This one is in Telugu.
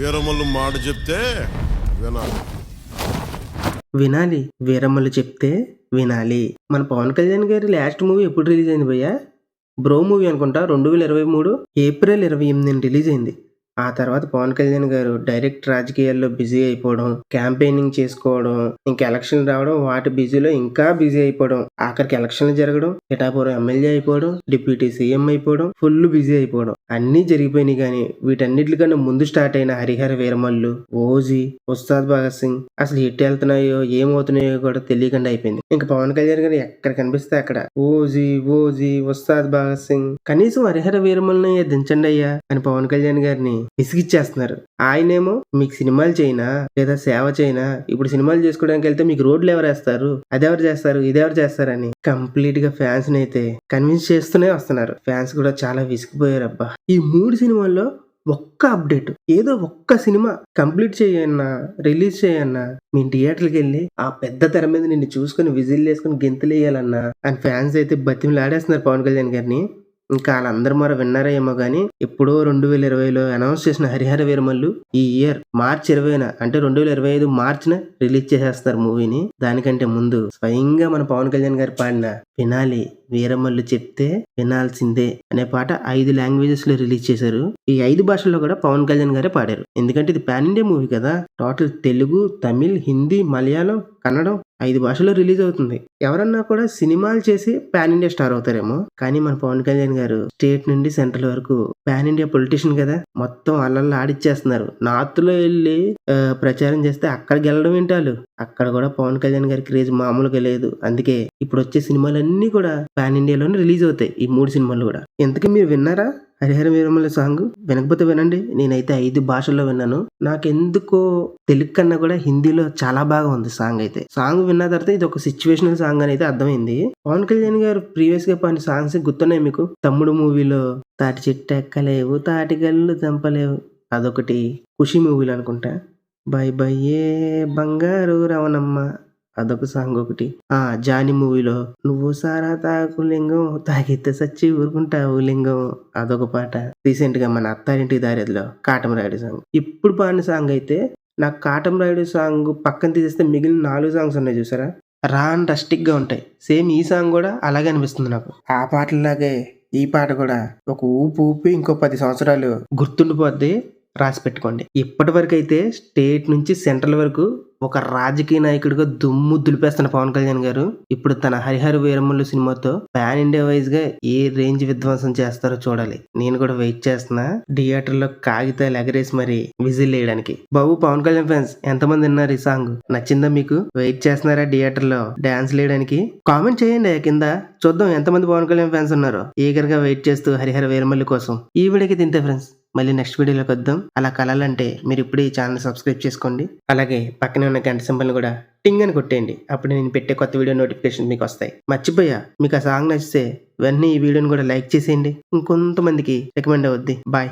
వీరమ్మలు మాట చెప్తే వినాలి. వినాలి వీరమ్మలు చెప్తే వినాలి. మన పవన్ కళ్యాణ్ గారి లాస్ట్ మూవీ ఎప్పుడు రిలీజ్ అయింది భయ్యా? బ్రో మూవీ అనుకుంటా 2023 ఏప్రిల్ 28 రిలీజ్ అయింది. ఆ తర్వాత పవన్ కళ్యాణ్ గారు డైరెక్ట్ రాజకీయాల్లో బిజీ అయిపోవడం, క్యాంపెయినింగ్ చేసుకోవడం, ఇంకా ఎలక్షన్ రావడం, వాటి బిజీలో ఇంకా బిజీ అయిపోవడం, ఆఖరికి ఎలక్షన్లు జరగడం, పిఠాపురం ఎమ్మెల్యే అయిపోవడం, డిప్యూటీ సీఎం అయిపోవడం, ఫుల్ బిజీ అయిపోవడం అన్నీ జరిగిపోయినాయి. కానీ వీటన్నిటికన్నా ముందు స్టార్ట్ అయిన హరిహర వీరమల్లు, ఓజీ, ఉస్తాద్ భగత్ సింగ్ అసలు ఎటు వెళ్తున్నాయో ఏమవుతున్నాయో కూడా తెలియకుండా అయిపోయింది. ఇంకా పవన్ కళ్యాణ్ గారు ఎక్కడ కనిపిస్తే అక్కడ ఓజీ ఉస్తాద్ భగత్ సింగ్, కనీసం హరిహర వీరమల్ని దించండి అయ్యా అని పవన్ కళ్యాణ్ గారిని విసిగిచ్చేస్తున్నారు. ఆయనేమో మీకు సినిమాలు చేయనా లేదా సేవ చేయనా, ఇప్పుడు సినిమాలు చేసుకోవడానికి వెళ్తే మీకు రోడ్లు ఎవరు వేస్తారు, అదెవరు చేస్తారు, ఇదెవరు చేస్తారని కంప్లీట్ గా ఫ్యాన్స్ ని అయితే కన్విన్స్ చేస్తూనే వస్తున్నారు. ఫ్యాన్స్ కూడా చాలా విసిగిపోయారు. అబ్బా, ఈ 3 సినిమాల్లో ఒక్క అప్డేట్, ఏదో ఒక్క సినిమా కంప్లీట్ చేయన్నా, రిలీజ్ చేయన్నా, మీ థియేటర్కి వెళ్ళి ఆ పెద్ద తెర మీద నిన్ను చూసుకుని విజిల్ వేసుకుని గెంతులు వేయాలన్నా అని ఫ్యాన్స్ అయితే బతిమలాడేస్తున్నారు పవన్ కళ్యాణ్ గారిని. ఇంకా వాళ్ళందరూ మరో విన్నారా ఏమో గానీ ఎప్పుడో 2020లో అనౌన్స్ చేసిన హరిహర వీరమల్లు ఈ ఇయర్ మార్చ్ 20న అంటే 2025 మార్చిన రిలీజ్ చేసేస్తారు మూవీని. దానికంటే ముందు స్వయంగా మన పవన్ కళ్యాణ్ గారు పాడిన వినాలి వీరమల్లు చెప్తే వినాల్సిందే అనే పాట 5 లాంగ్వేజెస్ లో రిలీజ్ చేశారు. ఈ 5 భాషల్లో కూడా పవన్ కళ్యాణ్ గారే పాడారు. ఎందుకంటే ఇది పాన్ ఇండియా మూవీ కదా, టోటల్ తెలుగు, తమిళ్, హిందీ, మలయాళం, కన్నడం 5 భాషల్లో రిలీజ్ అవుతుంది. ఎవరన్నా కూడా సినిమాలు చేసి పాన్ ఇండియా స్టార్ అవుతారేమో, కానీ మన పవన్ కళ్యాణ్ గారు స్టేట్ నుండి సెంట్రల్ వరకు పాన్ ఇండియా పొలిటీషియన్ కదా, మొత్తం అల్లల్లో ఆడిచ్చేస్తున్నారు. నార్త్ లో వెళ్ళి ప్రచారం చేస్తే అక్కడ గెలడం ఏంటాలు, అక్కడ కూడా పవన్ కళ్యాణ్ గారి క్రేజ్ మామూలుగా లేదు. అందుకే ఇప్పుడు వచ్చే సినిమాలన్నీ కూడా పాన్ ఇండియాలోనే రిలీజ్ అవుతాయి, ఈ 3 సినిమాలు కూడా. ఇంతకీ మీరు విన్నారా హరిహర వీరమల్లు సాంగ్? వినకపోతే వినండి. నేనైతే 5 భాషల్లో విన్నాను. నాకెందుకో తెలుగు కన్నా కూడా హిందీలో చాలా బాగా ఉంది సాంగ్. అయితే సాంగ్ విన్న తర్వాత ఇది ఒక సిచ్యువేషనల్ సాంగ్ అని అయితే అర్థమైంది. పవన్ కళ్యాణ్ గారు ప్రీవియస్ గా పాడిన సాంగ్స్ గుర్తున్నాయి మీకు? తమ్ముడు మూవీలో తాటి చెట్టు ఎక్కలేవు, తాటి గల్లు చంపలేవు, అదొకటి. ఖుషి మూవీలో అనుకుంటా బై బై ఏ బంగారు రవణమ్మ, అదొక సాంగ్ ఒకటి. జానీ మూవీలో నువ్వు సారా తాకు లింగం, తాగితే సచ్చి ఊరుకుంటావు లింగం, అదొక పాట. రీసెంట్ గా మన అత్తారింటి దారిలో కాటమరాయుడు సాంగ్. ఇప్పుడు పాడిన సాంగ్ అయితే నాకు కాటమరాయుడు సాంగ్ పక్కన తీసేస్తే మిగిలిన 4 సాంగ్స్ ఉన్నాయి చూసారా, రస్టిక్ గా ఉంటాయి. సేమ్ ఈ సాంగ్ కూడా అలాగే అనిపిస్తుంది నాకు. ఆ పాటలాగే ఈ పాట కూడా ఒక ఊపి ఇంకో 10 సంవత్సరాలు గుర్తుండిపోద్ది. రాసి పెట్టుకోండి. ఇప్పటి వరకు అయితే స్టేట్ నుంచి సెంట్రల్ వరకు ఒక రాజకీయ నాయకుడిగా దుమ్ము దులిపేస్తున్న పవన్ కళ్యాణ్ గారు ఇప్పుడు తన హరిహర వీరమల్లు సినిమాతో పాన్ ఇండియా వైజ్ గా ఏ రేంజ్ విధ్వంసం చేస్తారో చూడాలి. నేను కూడా వెయిట్ చేస్తున్నా థియేటర్ లో కాగితాలు ఎగరేసి మరి విజిల్ వేయడానికి. బాబు పవన్ కళ్యాణ్ ఫ్యాన్స్ ఎంతమంది విన్నారు ఈ సాంగ్? నచ్చిందా మీకు? వెయిట్ చేస్తున్నారా థియేటర్ లో డాన్స్ వేయడానికి? కామెంట్ చేయండి కింద, చూద్దాం ఎంతమంది పవన్ కళ్యాణ్ ఫ్యాన్స్ ఉన్నారో. ఈగర్ గా వెయిట్ చేస్తూ హరిహర వీరమల్లు కోసం. ఈ వీడియోకి తింటే ఫ్రెండ్స్, మళ్ళీ నెక్స్ట్ వీడియోలోకి వద్దాం. అలా కలాలంటే మీరు ఇప్పుడే ఈ ఛానల్ సబ్స్క్రైబ్ చేసుకోండి. అలాగే పక్కనే ఉన్న గంట సింబల్ కూడా టింగ్ అని కొట్టేయండి. అప్పుడు నేను పెట్టే కొత్త వీడియో నోటిఫికేషన్ మీకు వస్తాయి. మర్చిపోయా, మీకు ఆ సాంగ్ నచ్చితే వెంటనే ఈ వీడియోని కూడా లైక్ చేసేయండి. ఇంకొంతమందికి రికమెండ్ అవుద్ది. బాయ్.